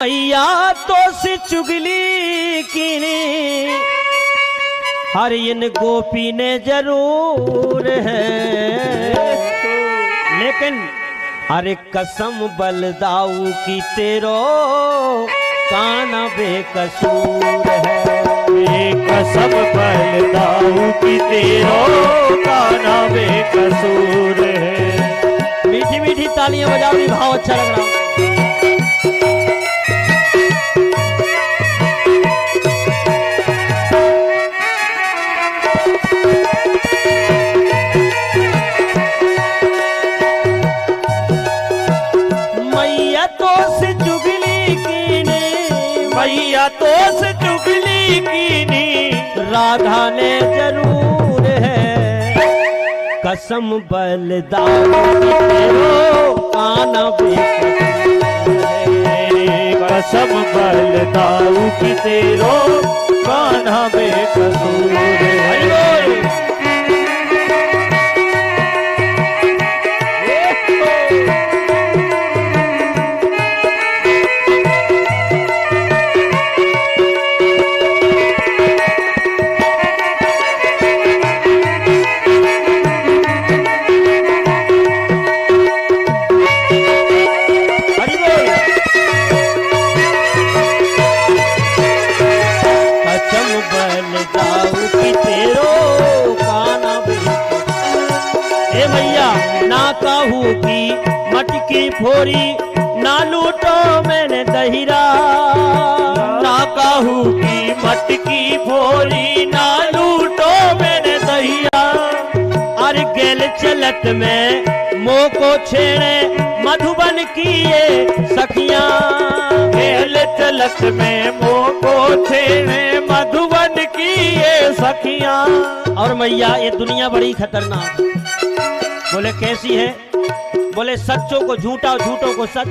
मैया तो से चुगली की हर इन गोपी ने जरूर है, लेकिन अरे कसम बलदाऊ की तेरो काना बेकसूर है। कसम बलदाऊ की तेरो काना बेकसूर है। मीठी मीठी तालियां बजाओ, भाव अच्छा लग रहा है। तो से चुगली कीनी राधा ने जरूर है, कसम बलदाऊ की तेरो काना बेकसूर है। कसम बलदाऊ की तेरो काना बेकसूर है। काहू की मटकी फोरी ना लूटो मैंने दहिरा, ना काहू की मटकी फोरी ना लूटो मैंने दहिया। अरे गेल चलत में मोह को छेड़े मधुबन की ये सखियां, गेल चलत में मोह को छेड़े मधुबन की ये सखियां। और मैया ये दुनिया बड़ी खतरनाक। बोले कैसी है? बोले सच्चों को झूठा और झूठों को सच,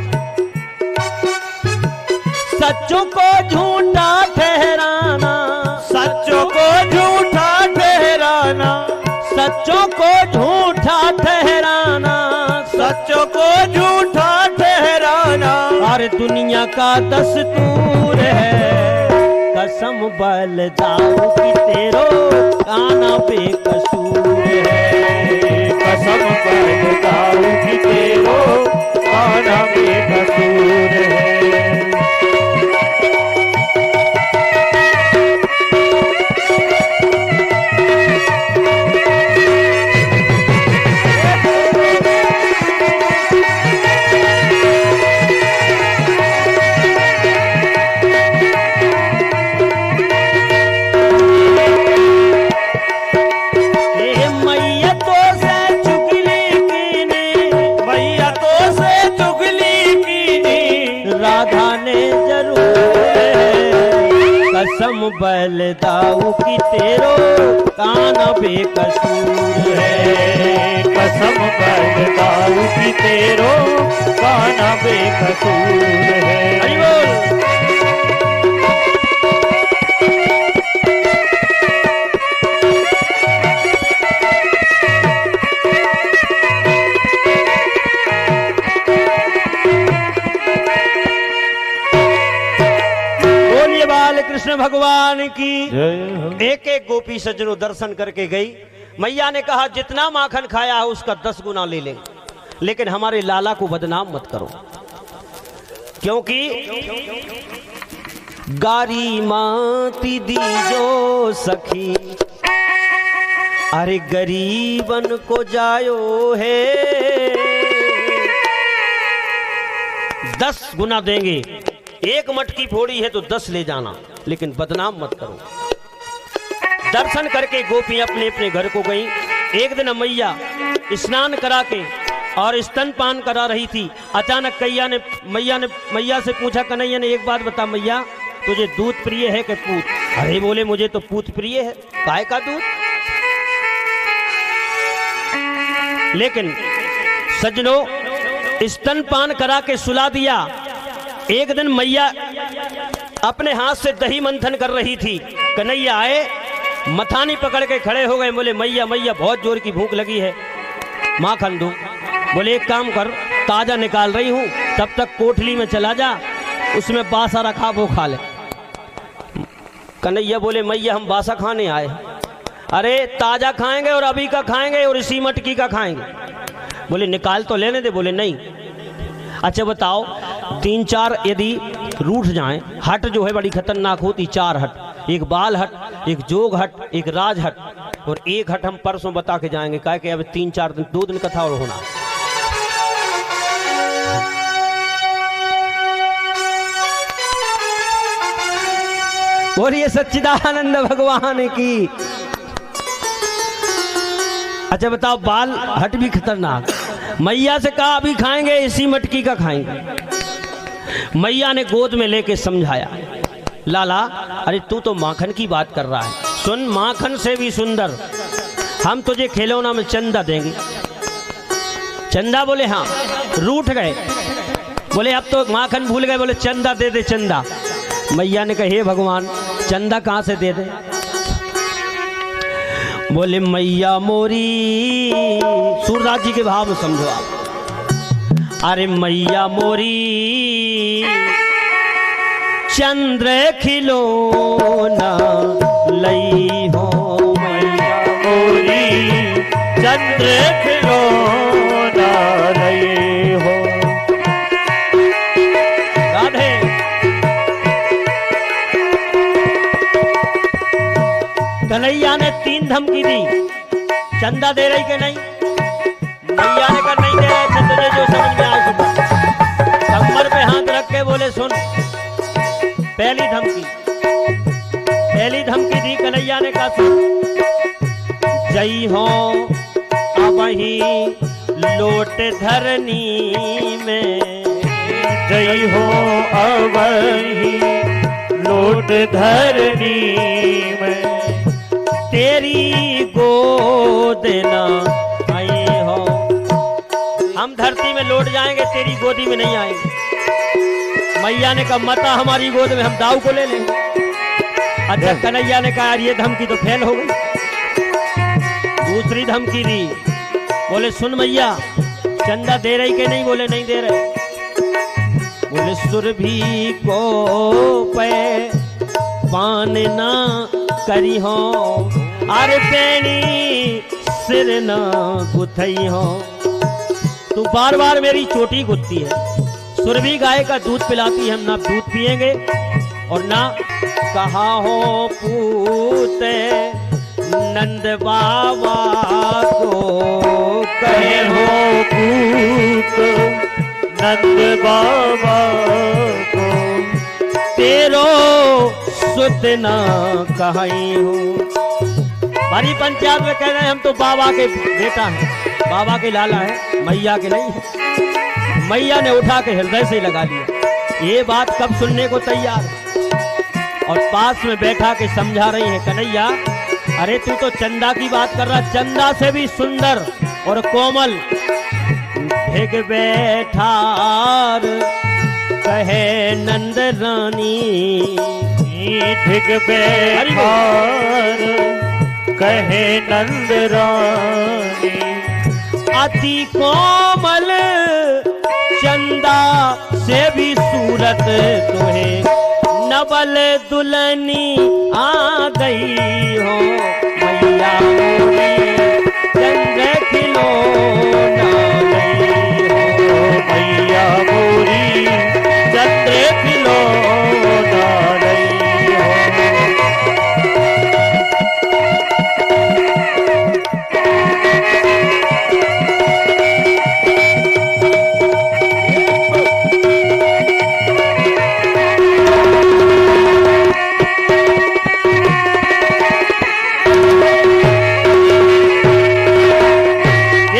सच्चों को झूठा ठहराना, सच्चों को झूठा ठहराना, सच्चों को झूठा ठहराना, सच्चों को झूठा ठहराना। और दुनिया का दस्तूर है, कसम बलदाऊ की तेरो काना बेकसूर है। कसम बलदाऊ की तेरो काना बेकसूर है। कसम बलदाऊ की तेरो काना बेकसूर है। कसम बलदाऊ की तेरो काना बेकसूर है। हरि बोल। कृष्ण भगवान की एक एक गोपी सज्जनों दर्शन करके गई। मैया ने कहा जितना माखन खाया है उसका 10 गुना ले ले, लेकिन हमारे लाला को बदनाम मत करो, क्योंकि गारी माती दीजो सखी अरे गरीबन को जायो है। 10 गुना देंगे, एक मटकी फोड़ी है तो 10 ले जाना, लेकिन बदनाम मत करो। दर्शन करके गोपी अपने अपने घर को गई। एक दिन मैया स्नान करा के और स्तनपान करा रही थी। अचानक मैया से पूछा, कन्हैया ने एक बात बता मैया, तुझे दूध प्रिय है कि पूत? अरे बोले मुझे तो पूत प्रिय है। गाय का दूध? लेकिन सज्जनों स्तनपान करा के सुला दिया। एक दिन मैया अपने हाथ से दही मंथन कर रही थी। कन्हैया आए, मथानी पकड़ के खड़े हो गए। बोले मैया मैया बहुत जोर की भूख लगी है, माखन दूं? बोले एक काम कर, ताजा निकाल रही हूं, तब तक कोठली में चला जा उसमें बासा रखा वो खा ले। कन्हैया बोले मैया हम बासा खाने आए। अरे ताजा खाएंगे और अभी का खाएंगे और इसी मटकी का खाएंगे। बोले निकाल तो लेने दे। बोले नहीं। अच्छा बताओ 3-4 यदि रूठ जाएं, हट जो है बड़ी खतरनाक होती, 4 हट, एक बाल हट, एक जोग हट, एक राज हट, और एक हट हम परसों बता के जाएंगे। क्या कि अब 3-4 दिन 2 दिन कथा और होना। बोलिए सच्चिदानंद भगवान की। अच्छा बताओ बाल हट भी खतरनाक। मैया से कहा अभी खाएंगे इसी मटकी का खाएंगे। मैया ने गोद में लेके समझाया, लाला अरे तू तो माखन की बात कर रहा है, सुन माखन से भी सुंदर हम तुझे खिलौना में चंदा देंगे। चंदा? बोले हाँ। रूठ गए। बोले अब तो माखन भूल गए। बोले चंदा दे दे चंदा। मैया ने कहा हे भगवान चंदा कहाँ से दे दे? बोले मैया मोरी, सूरदास जी के भाव में समझो आप। अरे मैया मोरी चंद्र खिलौना लई हो, मैया मोरी चंद्र खिलौना लई हो। राधे। कन्हैया ने 3 धमकी दी, चंदा दे रही कि नहीं? मैया ने कहा नहीं दे रहे, तुझे जो समझ में आए सुन। कमर पे हाथ रख के बोले सुन। पहली धमकी दी कन्हैया ने कहा सुन, जई हो अबही लोट धरनी में, जई हो अबही लोट धरनी में, तेरी गोद ना आए हो। हम धरती में लौट जाएंगे, तेरी गोदी में नहीं आएंगे। मैया ने कहा मता हमारी गोद में, हम दाऊ को ले लेंगे। अच्छा कन्हैया ने कहा ये धमकी तो फेल हो गई। दूसरी धमकी दी, बोले सुन मैया चंदा दे रही कि नहीं? बोले नहीं दे रहे। बोले सुरभि को पे पान ना करी हो, अरे पेनी सिर ना गुथई हो। तू बार बार मेरी चोटी गुथती है। सुरभि गाय का दूध पिलाती है, हम ना दूध पिएंगे और ना कहा हो पूते नंद बाबा को, कहे हो पूत नंद बाबा को, तेरो सुत ना कहीं हो। हमारी पंचायत में कह रहे हैं हम तो बाबा के बेटा हैं, बाबा के लाला है, मैया के नहीं है। मैया ने उठा के हृदय से लगा लिया। ये बात कब सुनने को तैयार? और पास में बैठा के समझा रही है कन्हैया अरे तू तो चंदा की बात कर रहा, चंदा से भी सुंदर और कोमल भिग बैठार कहे नंद रानी, भिग बैठार कहे नंद रानी, अति कोमल चंदा से भी सूरत तुहे, नवल दुल्हनी आ गई हो मैया मोरी, चंद्र खिलौना गई हो मैया मोरी, चंद्र खिलौना गई हो।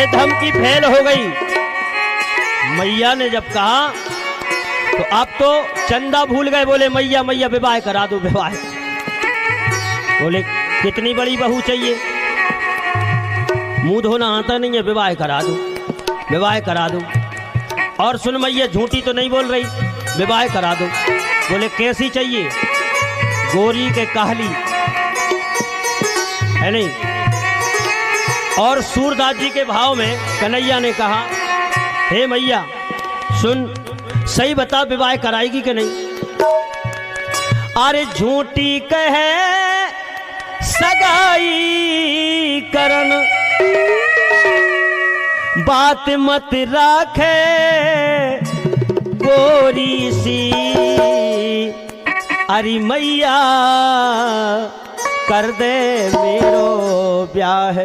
धमकी फेल हो गई। मैया ने जब कहा तो आप तो चंदा भूल गए। बोले मैया मैया विवाह करा दो, विवाह। बोले कितनी बड़ी बहू चाहिए? मुंह धोना आता नहीं है, विवाह करा दो, विवाह करा दो। और सुन मैया झूठी तो नहीं बोल रही, विवाह करा दो। बोले कैसी चाहिए? गोरी के काहली है नहीं। और सूरदास जी के भाव में कन्हैया ने कहा हे मैया सुन, सही बता विवाह कराएगी कि नहीं? अरे झूठी कहे सगाई करन, बात मत राखे गोरी सी। अरे मैया कर दे मेरो ब्याह,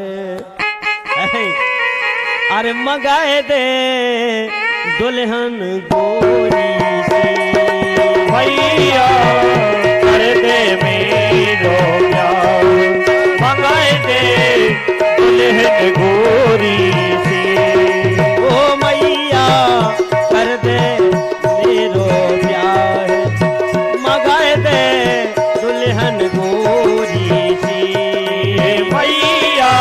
अरे मंगाए दे दुल्हन गोरी सी। भैया कर दे मेरो ब्याह, मंगाए दे दुल्हन गोरी सी। ओ मैया कर दे मेरो ब्याह, मंगाए दे दुल्हन गोरी सी। भैया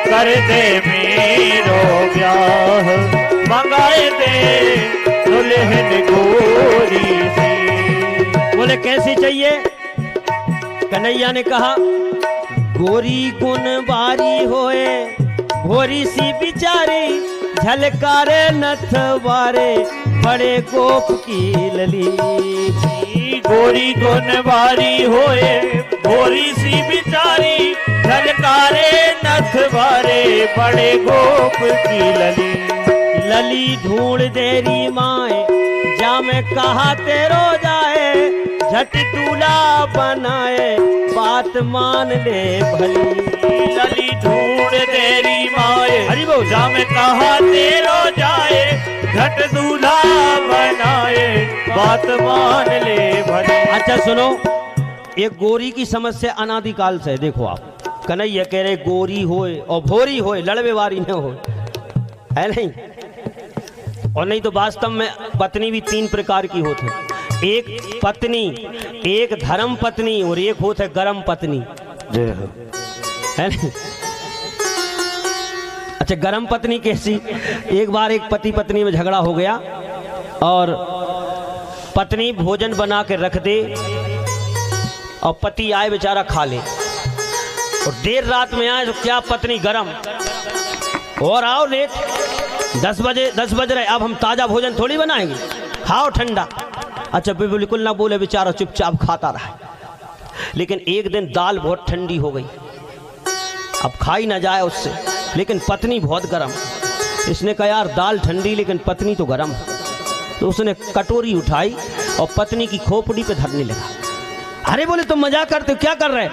कर दे मेरो ब्याह, मंगाए दे दुल्हन गोरी सी। बोले कैसी चाहिए? कन्हैया ने कहा गोरी गुण बारी होए, भोरी सी बिचारी, झलकारे नथवारे, बड़े गोप की लली। गोरी गुण बारी होए, भोरी सी बिचारी, झलकारे नथवारे, बड़े गोप की लली। लली ढूंढ देरी माए, जा मैं कहा तेरो जाए, झट दूल्हा बनाए, बात मान ले भली। लली ढूंढ तेरी माए, हरि बोल। जा मैं कहा तेरो जाए, झट दूल्हा बनाए, बात मान ले भली। अच्छा सुनो, एक गोरी की समस्या अनादिकाल से है। देखो आप, कन्हैया कह रहे गोरी होए और भोरी होए, लड़वे वारी न हो, है नहीं? और नहीं तो वास्तव में पत्नी भी तीन प्रकार की होती है। एक पत्नी, एक धर्म पत्नी और एक होता है गरम पत्नी, है नहीं? अच्छा गरम पत्नी कैसी? एक बार एक पति पत्नी में झगड़ा हो गया और पत्नी भोजन बना के रख दे और पति आए बेचारा खा ले, और देर रात में आए तो क्या पत्नी गरम, और आओ लेट 10 बज रहे, अब हम ताजा भोजन थोड़ी बनाएंगे, खाओ ठंडा। अच्छा बिल्कुल ना बोले, बेचारा चुपचाप खाता रहा। लेकिन एक दिन दाल बहुत ठंडी हो गई, अब खाई ना जाए उससे, लेकिन पत्नी बहुत गरम। इसने कहा यार दाल ठंडी लेकिन पत्नी तो गरम। तो उसने कटोरी उठाई और पत्नी की खोपड़ी पे धरने लगा। अरे बोले तुम मजाक करते हो, क्या कर रहे?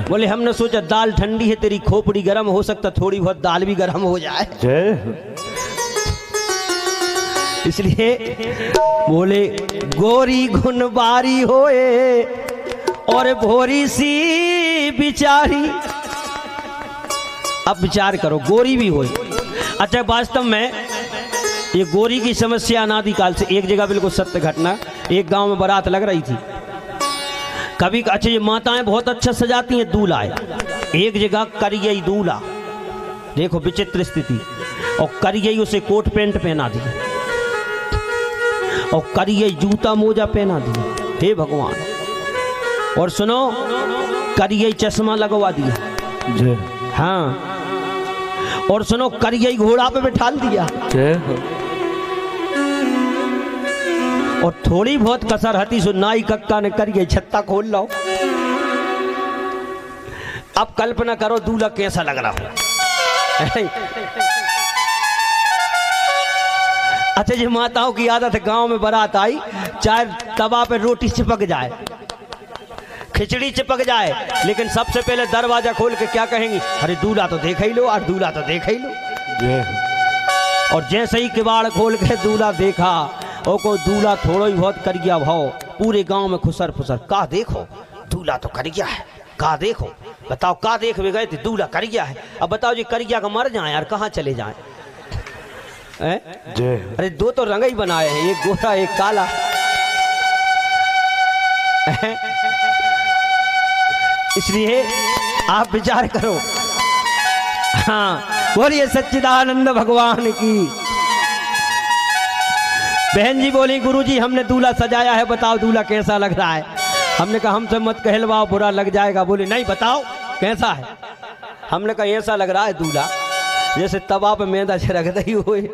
बोले हमने सोचा दाल ठंडी है, तेरी खोपड़ी गरम, हो सकता थोड़ी बहुत दाल भी गरम हो जाए, इसलिए बोले गोरी गुण बारी होए और भोरी सी बिचारी। अब विचार करो, गोरी भी होए। अच्छा वास्तव में ये गोरी की समस्या अनादिकाल से, एक जगह बिल्कुल सत्य घटना, एक गांव में बारात लग रही थी। कभी अच्छा ये माताएं बहुत अच्छा सजाती हैं दूल्हा, एक जगह करियई दूल्हा, देखो विचित्र स्थिति, और करियई उसे कोट पैंट पहना दिया और करियई जूता मोजा पहना दिया, हे भगवान। और सुनो, करियई चश्मा लगवा दिया, हाँ। और सुनो, करियई घोड़ा पे बिठा दिया, और थोड़ी बहुत कसर हती सो नाई कक्का ने करिए छत्ता खोल लो। अब कल्पना करो दूल्हा कैसा लग रहा हो। अच्छा जी माताओं की आदत है, गांव में बारात आई, चाहे तवा पे रोटी चिपक जाए, खिचड़ी चिपक जाए, लेकिन सबसे पहले दरवाजा खोल के क्या कहेंगी? अरे दूल्हा तो देख ही लो, और दूल्हा तो देख ही लो। और जैसे ही किवाड़ खोल के दूल्हा देखा, और को दूल्हा थोड़ा ही बहुत कर गया भाव, पूरे गांव में खुसर फुसर, का देखो दूल्हा तो कर गया है, का देखो, बताओ का देख में गए थे, दूल्हा कर गया है। अब बताओ जी कर गया का मर जाए यार, कहाँ चले जाए? अरे दो तो रंग ही बनाए हैं, एक गोरा एक काला। इसलिए आप विचार करो। हाँ, बोलिए सच्चिदानंद भगवान की। बहन जी बोली गुरुजी हमने दूल्हा सजाया है, बताओ दूल्हा कैसा लग रहा है? हमने कहा हमसे मत कहलवाओ, बुरा लग जाएगा। बोले नहीं बताओ कैसा है? हमने कहा ऐसा लग रहा है दूल्हा जैसे तवा पे मैदा छिड़क दी हुई।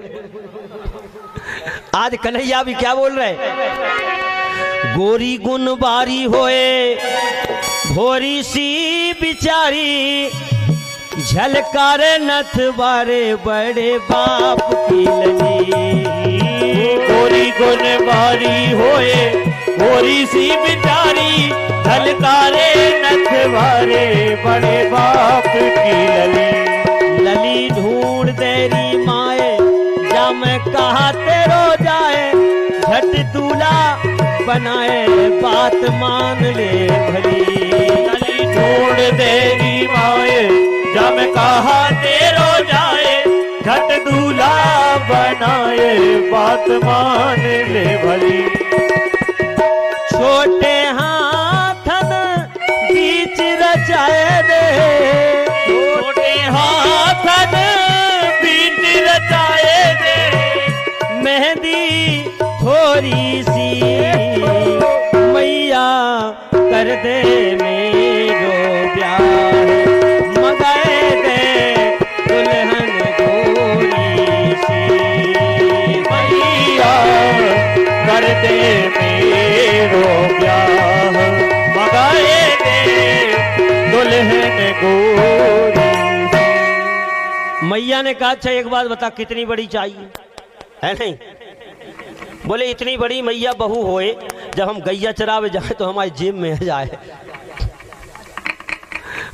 आज कन्हैया भी क्या बोल रहे? गोरी गुण बारी होए भोरी सी बिचारी, झलकार नथ बारे बड़े बाप की लली। गोरी गुण बारी होए गोरी सी बिचारी, झलकारे नथ बारे बड़े बाप की लली। लली ढूंढ तेरी माए जा मैं कहा तेरो जाए, झट दूल्हा बनाए बात मान ले भली। लली ढूंढ तेरी माए जब कहा तेरो जाए, झट दूल्हा बनाए बात मान ले भली। छोटे हाथन बीच रचाए दे, छोटे हाथन बीच रचाए दे, मेहंदी थोड़ी सी मैया कर दे मेरो प्यार, मगाए दे दुल्हन गोरी सी। मैया कर दे मेरो ब्याह, मगाए दे दुल्हन गोरी सी। मैया ने कहा अच्छा एक बात बता कितनी बड़ी चाहिए, है नहीं? बोले इतनी बड़ी मैया बहू होए जब हम गैया चरावे जाए तो हमारे जेब में जाए।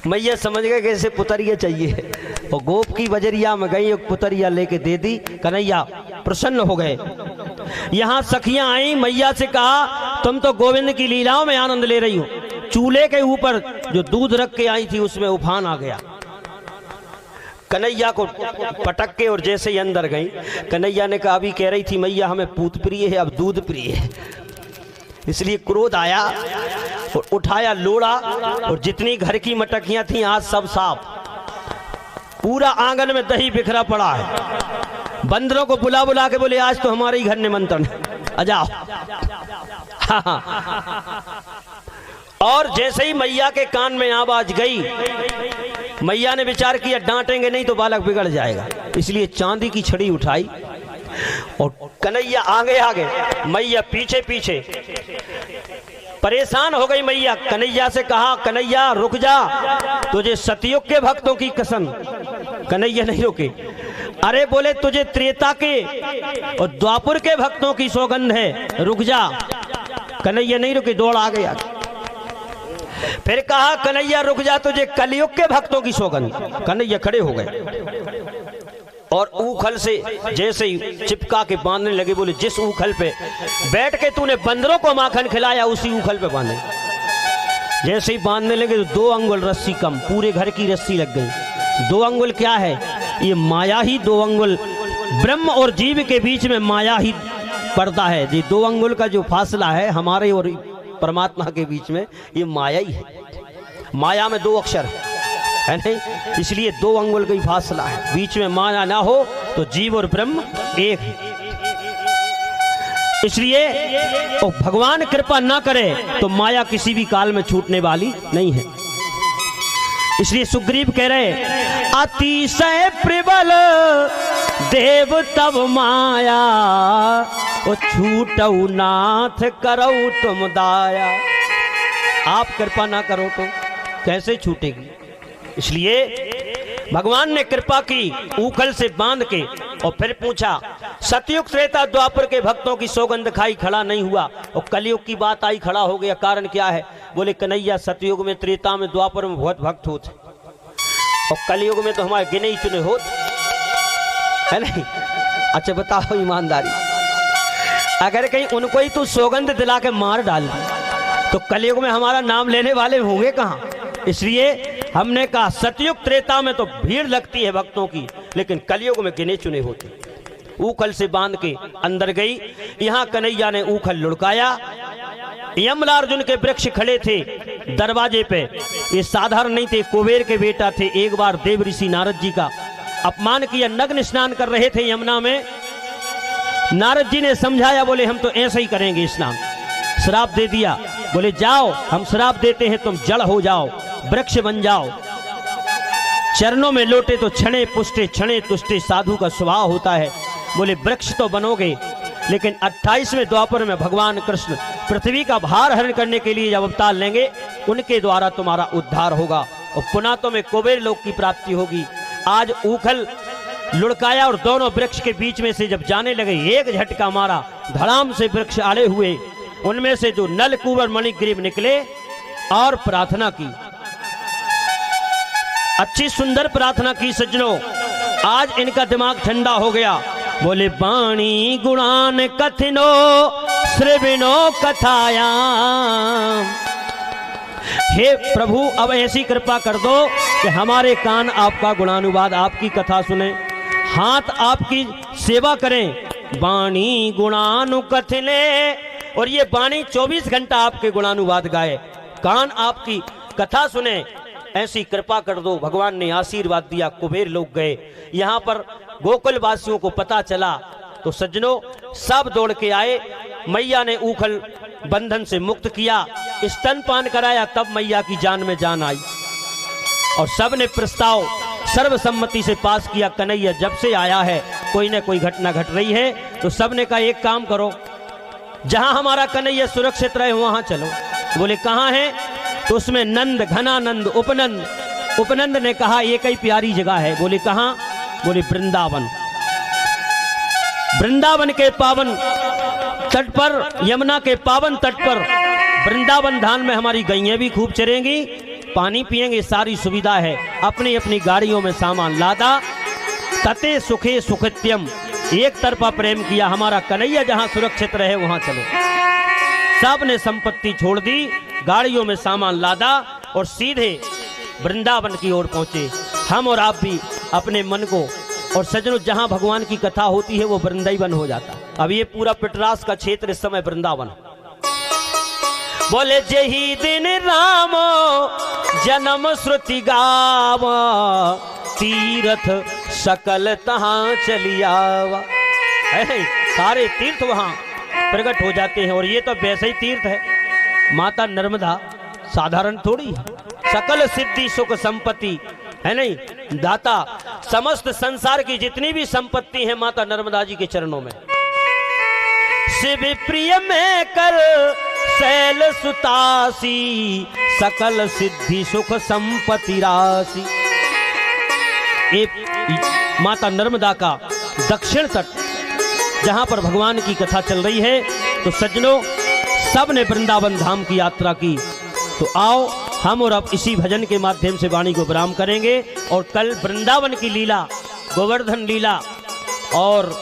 मैया समझ गए कैसे पुतरिया चाहिए, और गोप की बजरिया में गई एक पुतरिया लेके दे दी। कन्हैया प्रसन्न हो गए। यहाँ सखियां आई, मैया से कहा तुम तो गोविंद की लीलाओं में आनंद ले रही हो। चूल्हे के ऊपर जो दूध रख के आई थी उसमें उफान आ गया। कन्हैया को पटक के और जैसे ही अंदर गई, कन्हैया ने कहा अभी कह रही थी मैया हमें पूत प्रिय है, अब दूध प्रिय है। इसलिए क्रोध आया और उठाया लोड़ा, और जितनी घर की मटकियां थी आज सब साफ। पूरा आंगन में दही बिखरा पड़ा है। बंदरों को बुला बुला के बोले आज तो हमारे ही घर निमंत्रण है, आ जाओ। और जैसे ही मैया के कान में आवाज गई, मैया ने विचार किया डांटेंगे नहीं तो बालक बिगड़ जाएगा, इसलिए चांदी की छड़ी उठाई और कन्हैया आगे आगे मैया पीछे पीछे। परेशान हो गई मैया। कन्हैया से कहा कन्हैया रुक जा, तुझे सतयुग के भक्तों की कसम। कन्हैया नहीं रुके। अरे बोले तुझे त्रेता के और द्वापर के भक्तों की सौगंध है, रुक जा। कन्हैया नहीं रुके, दौड़ आ गया। फिर कहा कन्हैया रुक जा, तुझे कलयुग के भक्तों की सौगंध। कन्हैया खड़े हो गए और ऊखल से जैसे ही चिपका के बांधने लगे। बोले जिस ऊखल पे बैठ के तूने बंदरों को माखन खिलाया उसी ऊखल पे बांधे। जैसे ही बांधने लगे तो 2 अंगुल रस्सी कम, पूरे घर की रस्सी लग गई। 2 अंगुल क्या है? ये माया ही 2 अंगुल, ब्रह्म और जीव के बीच में माया ही पड़ता है। ये 2 अंगुल का जो फासला है हमारे और परमात्मा के बीच में, ये माया ही है। माया में 2 अक्षर है नहीं, इसलिए 2 अंगुल का ही फासला है। बीच में माया ना हो तो जीव और ब्रह्म एक है। इसलिए भगवान कृपा ना करे तो माया किसी भी काल में छूटने वाली नहीं है। इसलिए सुग्रीव कह रहे अतिशय प्रबल देव तब माया, ओ छूटऊ नाथ करऊ तुम दाया। आप कृपा ना करो तो कैसे छूटेगी? इसलिए भगवान ने कृपा की ऊखल से बांध के, और फिर पूछा सतयुग त्रेता द्वापर के भक्तों की सौगंध खाई खड़ा नहीं हुआ, और कलयुग की बात आई खड़ा हो गया। कारण क्या है? बोले कन्हैया सतयुग में त्रेता में द्वापर में बहुत भक्त होते, और कलयुग में तो हमारे गिने ही चुने होते, है नहीं? अच्छा बताओ ईमानदारी, अगर कहीं उनको ही तू सौगंध दिला के मार डाल तो कलयुग में हमारा नाम लेने वाले होंगे कहाँ? इसलिए हमने कहा सतयुग त्रेता में तो भीड़ लगती है भक्तों की, लेकिन कलयुग में गिने चुने होते। ऊखल से बांध के अंदर गई। यहाँ कन्हैया ने ऊखल लुढ़काया। यमलार्जुन के वृक्ष खड़े थे दरवाजे पे, ये साधारण नहीं थे, कुबेर के बेटा थे। एक बार देव ऋषि नारद जी का अपमान किया, नग्न स्नान कर रहे थे यमुना में। नारद जी ने समझाया, बोले हम तो ऐसे ही करेंगे स्नान। श्राप दे दिया, बोले जाओ हम श्राप देते हैं, तुम जड़ हो जाओ, वृक्ष बन जाओ। चरणों में लोटे तो क्षणे पुष्टे क्षणे तुष्टे, साधु का स्वभाव होता है। बोले वृक्ष तो बनोगे लेकिन 28वें द्वापर में भगवान कृष्ण पृथ्वी का भार हरण करने के लिए जब अवतार लेंगे, उनके द्वारा तुम्हारा उद्धार होगा और पुनः तुम्हें कुबेर लोक की प्राप्ति होगी। आज ऊखल लुढ़काया और दोनों वृक्ष के बीच में से जब जाने लगे, एक झटका मारा, धड़ाम से वृक्ष आड़े हुए, उनमें से जो नल कुंवर मणिग्रीव निकले और प्रार्थना की, अच्छी सुंदर प्रार्थना की सज्जनों। आज इनका दिमाग ठंडा हो गया। बोले वाणी गुणान कथिनो श्रविनो कथायाम, हे प्रभु अब ऐसी कृपा कर दो कि हमारे कान आपका गुणानुवाद, आपकी कथा सुने, हाथ आपकी सेवा करें। वाणी गुणानुकथने, और ये वाणी 24 घंटा आपके गुणानुवाद गाए, कान आपकी कथा सुने, ऐसी कृपा कर दो। भगवान ने आशीर्वाद दिया, कुबेर लोग गए। यहाँ पर गोकुल वासियों को पता चला तो सज्जनों सब दौड़ के आए। मैया ने ऊखल बंधन से मुक्त किया, स्तनपान कराया, तब मैया की जान में जान आई और सब ने प्रस्ताव सर्वसम्मति से पास किया। कन्हैया जब से आया है कोई न कोई घटना घट रही है, तो सब ने कहा एक काम करो, जहां हमारा कन्हैया सुरक्षित रहे वहां चलो। बोले कहां है? तो उसमें नंद, घनानंद, उपनंद, उपनंद ने कहा एक ही प्यारी जगह है। बोले कहां? बोले वृंदावन। वृंदावन के पावन तट पर, यमुना के पावन तट पर वृंदावन धाम में हमारी गैयें भी खूब चरेंगी, पानी पिएंगे, सारी सुविधा है। अपनी अपनी गाड़ियों में सामान लादा, तते सुखे सुखत्यम, एक तरफा प्रेम किया, हमारा कन्हैया जहां सुरक्षित रहे वहां चलो। सब ने संपत्ति छोड़ दी, गाड़ियों में सामान लादा और सीधे वृंदावन की ओर पहुंचे। हम और आप भी अपने मन को, और सज्जनों जहां भगवान की कथा होती है वो वृंदावन हो जाता। अब ये पूरा पिटरास का क्षेत्र इस समय वृंदावन। बोले जही दिन राम जन्म श्रुति गाव, तीर्थ सकल तहां चलियावा। सारे तीर्थ वहां प्रकट हो जाते हैं। और ये तो वैसे ही तीर्थ है, माता नर्मदा साधारण थोड़ी है, सकल सिद्धि सुख संपत्ति है नहीं, दाता समस्त संसार की जितनी भी संपत्ति है माता नर्मदा जी के चरणों में। शिव प्रिय में कर शैल सुतासी, सकल सिद्धि सुख संपत्ति राशि। एक माता नर्मदा का दक्षिण तट जहां पर भगवान की कथा चल रही है, तो सज्जनों सब ने वृंदावन धाम की यात्रा की। तो आओ हम और अब इसी भजन के माध्यम से वाणी को विराम करेंगे। और कल वृंदावन की लीला, गोवर्धन लीला और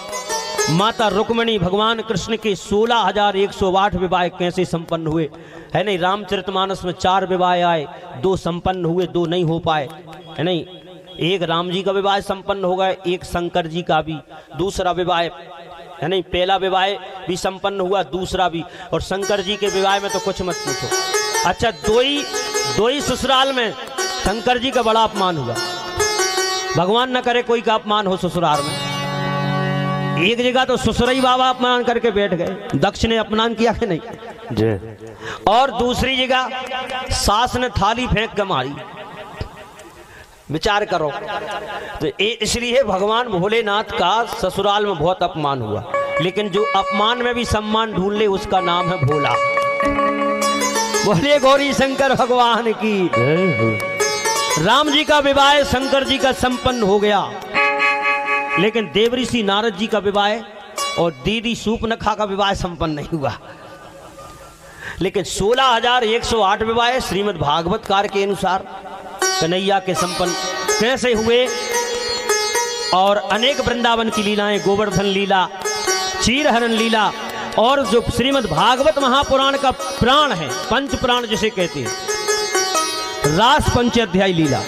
माता रुक्मिणी भगवान कृष्ण के 16,108 विवाह कैसे संपन्न हुए है नहीं। रामचरितमानस में 4 विवाह आए, 2 संपन्न हुए, 2 नहीं हो पाए है नहीं। एक राम जी का विवाह संपन्न हो गया, एक शंकर जी का भी दूसरा विवाह है नहीं। पहला विवाह भी संपन्न हुआ, दूसरा भी, और शंकर जी के विवाह में तो कुछ मत पूछो। अच्छा दो ही ससुराल में शंकर जी का बड़ा अपमान हुआ। भगवान न करे कोई का अपमान हो ससुराल में। एक जगह तो ससुरई बाबा अपमान करके बैठ गए, दक्ष ने अपमान किया कि नहीं जी। और दूसरी जगह सास ने थाली फेंक के मारी। विचार करो। तो इसलिए भगवान भोलेनाथ का ससुराल में बहुत अपमान हुआ, लेकिन जो अपमान में भी सम्मान ढूंढ ले उसका नाम है भोला। बोले गौरी शंकर भगवान की। राम जी का विवाह शंकर जी का संपन्न हो गया, लेकिन देवऋषि नारद जी का विवाह और दीदी सूपनखा का विवाह संपन्न नहीं हुआ। लेकिन 16,108 विवाह श्रीमद् भागवत कार के अनुसार कन्हैया के संपन्न कैसे हुए। और अनेक वृंदावन की लीलाएं, गोवर्धन लीला, चीरहरण लीला, और जो श्रीमद् भागवत महापुराण का प्राण है, पंच प्राण जिसे कहते हैं, रास पंचाध्याय लीला।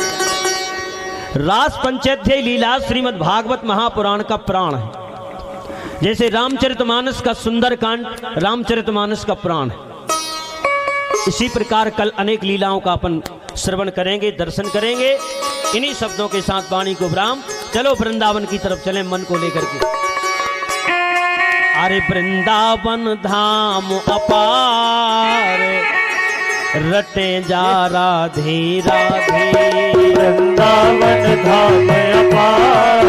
रास पंचाध्याय लीला श्रीमद् भागवत महापुराण का प्राण है। जैसे रामचरितमानस का सुंदरकांड रामचरितमानस का प्राण है, इसी प्रकार कल अनेक लीलाओं का अपन श्रवण करेंगे, दर्शन करेंगे। इन्हीं शब्दों के साथ वाणी को विराम। चलो वृंदावन की तरफ चलें मन को लेकर के। अरे वृंदावन धाम अपार, रटे जा राधे राधे। वृंदावन धाम अपार,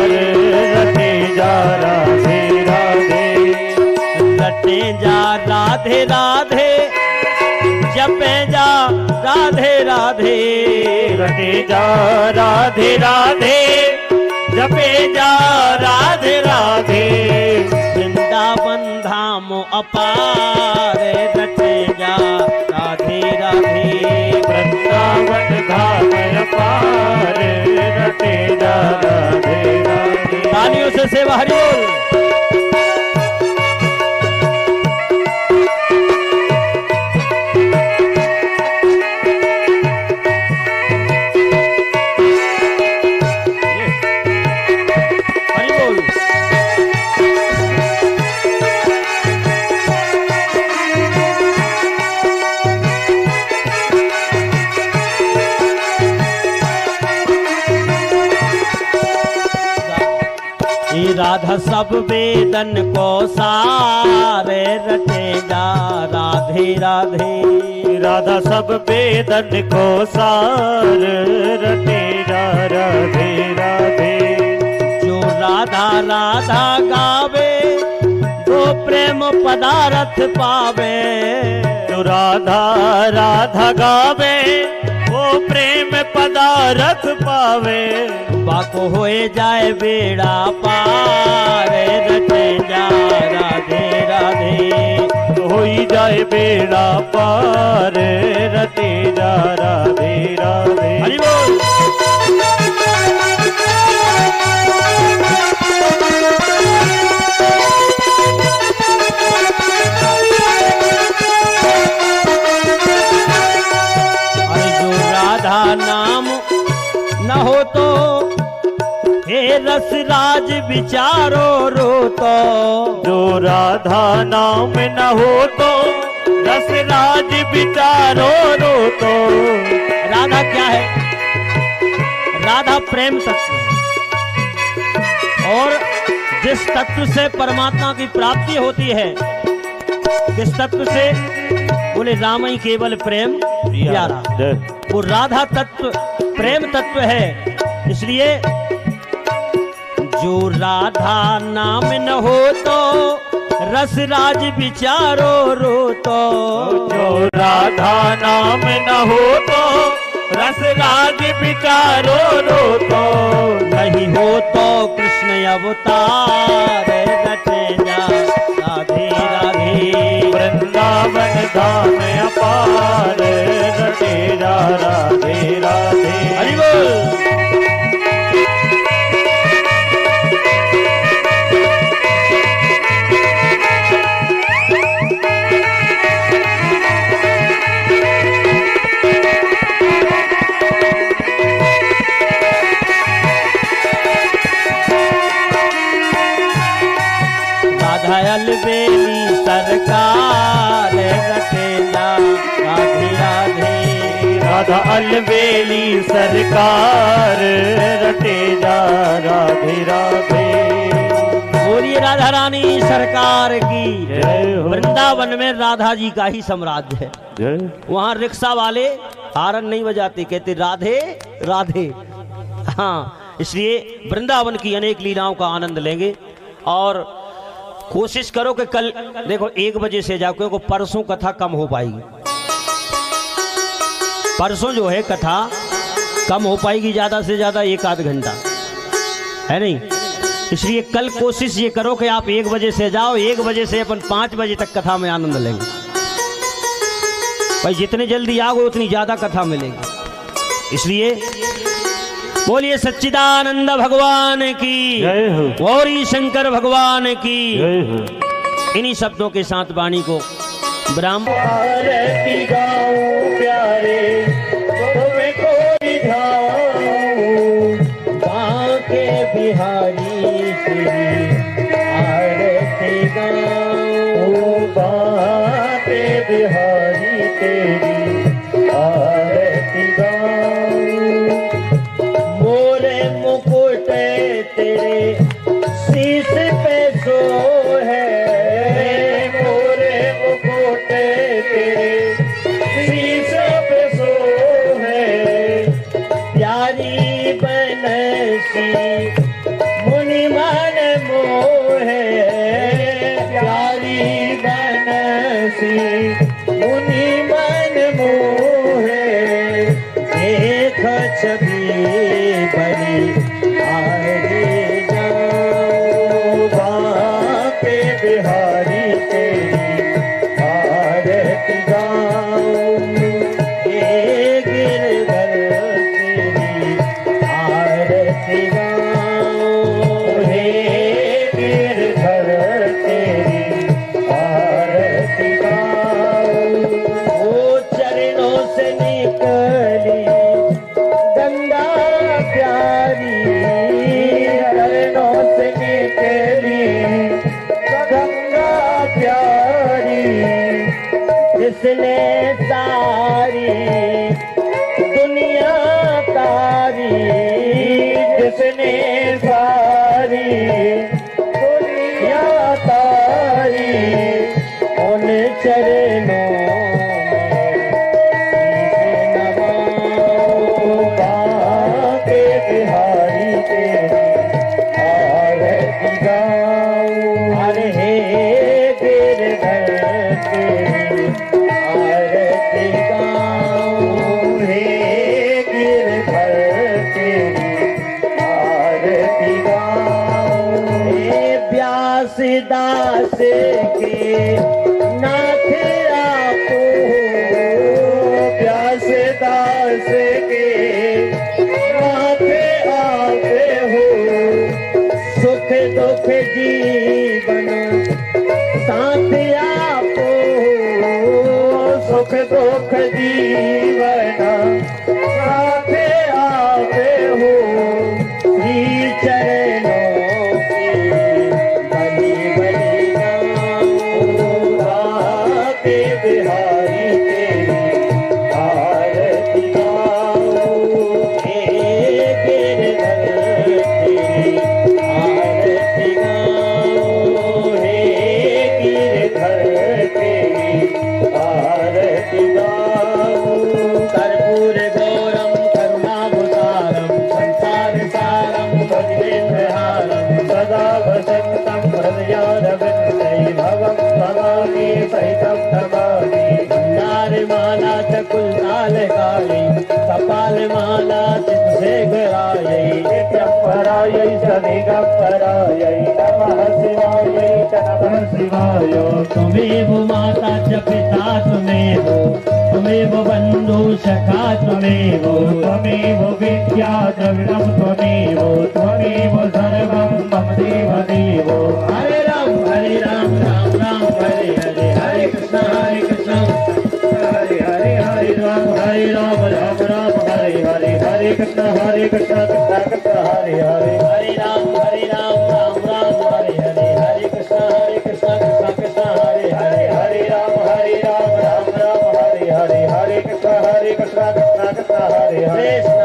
रटे जा राधे राधे। जा राधे राधे, जपे जा राधे राधे, रटे जा राधे राधे, जपे जा राधे राधे। वृंदावन धाम अपार, रटे जा राधे राधे, वृंदावन धाम अपार, रटे जा राधे राधे। तालियों से सेवा हरि बोल। राधा सब वेदन को सारे, रटे जा राधे राधे, राधा सब वेदन को सार, रटे जा राधे राधे। जो राधा राधा गावे, वो प्रेम पदार्थ पावे। जो राधा राधा गावे, वो प्रेम पदार्थ पावे। बाको होए जाए बेड़ा पार, रटे जा राधे राधे, होई जाए बेड़ा पार, रटे जा राधे राधे। हरि बोल। अरे जो राधा नाम न हो तो हे रस राज विचारो रो तो। जो राधा नाम न हो तो रस राज विचारो रो तो। राधा क्या है? राधा प्रेम तत्व है, और जिस तत्व से परमात्मा की प्राप्ति होती है, किस तत्व से? बोले राम ही केवल प्रेम प्यारा। वो राधा तत्व प्रेम तत्व है। इसलिए जो राधा नाम न हो तो रस राज विचारो रो तो। जो राधा नाम न हो तो रस राज विचारो रो तो। नहीं हो तो कृष्ण अवतार, रटे जा राधे राधे, वृंदावन धाम अपार, रटे जा राधे राधे। हरि बोल। अलबेली सरकार, रटे जा राधे राधे, राधा अलबेली सरकार, रटे जा राधे राधे। बोलिए राधा रानी सरकार की जय हो। वृंदावन में राधा जी का ही साम्राज्य है। जय। वहाँ रिक्शा वाले हारन नहीं बजाते, कहते राधे राधे। हाँ, इसलिए वृंदावन की अनेक लीलाओं का आनंद लेंगे। और कोशिश करो कि कल देखो 1 बजे से जाओ, क्योंकि परसों कथा कम हो पाएगी। परसों जो है कथा कम हो पाएगी, ज्यादा से ज्यादा 1 आध घंटा, है नहीं। इसलिए कल कोशिश ये करो कि आप 1 बजे से जाओ, 1 बजे से अपन 5 बजे तक कथा में आनंद लेंगे। भाई जितने जल्दी आओगे उतनी ज्यादा कथा मिलेगी। इसलिए बोलिए सच्चिदानंद भगवान की जय हो। गौरी शंकर भगवान की जय हो। इन्हीं शब्दों के साथ वाणी को ब्राह्म आरती गाऊं प्यारे तुम्हें कोई धाऊं, बांके बिहारी तेरी आरती गाऊं, बांके बिहारी तेरी आरती गाऊं। मोरे मुकुट तेरे शीश पे सो है, मोरे मुकुट तेरे शीश पे सो है। प्यारी बनसी मुनि मन मोह, प्यारी बन मुनि मन मोहे देख छवि बड़ी हारे जाऊं बाके बिहारी तेरी आरती गाऊं ये गिरधर तेरी आरती गाऊं हे गिरधर तेरी आरती गाऊं वो चरणों से निकली गंगा प्यारी चरणों से निकली गंगा प्यारी जिसने सारी दुनिया तारी जिसने सारी दुनिया तारी उन चरणों में नवाऊं बाके बिहारी तेरी आरती गाऊं अरे हे गिरधर तेरी आरती गाऊं हे गिरधर तेरी आरती गाऊं हे व्यास दास के नाथ आपो व्यास दास के माथे आते हो सुख दुख जीवन साथ आपो सुख दुख जीवन साथे आते हो श्री चरणों की बलि बलि गाऊं बाके बिहारी तेरी आरती गाऊं हे गिरधर तेरी आरती गाऊं हे गिरधर तेरी आरती गाऊं कर्पूर गौरम करुणावतारम संसार सारम भजनेन्द्रहारम सदा वसन्तं हृदयारविन्दे भवं भवानी सहितं नमामि माला चकुलताल काली कपाल माला चित्तशेखरायै नित्यम्बरायै सदिगम्बरायै नमः शिवायै च नमः शिवाय त्वमेव माता च पिता त्वमेव बन्धु सखा त्वमेव त्वमेव विद्या द्रविणं त्वमेव सर्वं मम देवदेव हरे राम राम राम हरे हरे हरे कृष्ण हरे हरे राम राम हरे कृष्ण कृष्ण कृष्ण हरे हरे हरे राम राम राम हरे हरे हरे कृष्ण कृष्ण हरे हरे हरे राम राम राम हरे हरे हरे कृष्ण कृष्ण कृष्ण हरे हरे कृष्ण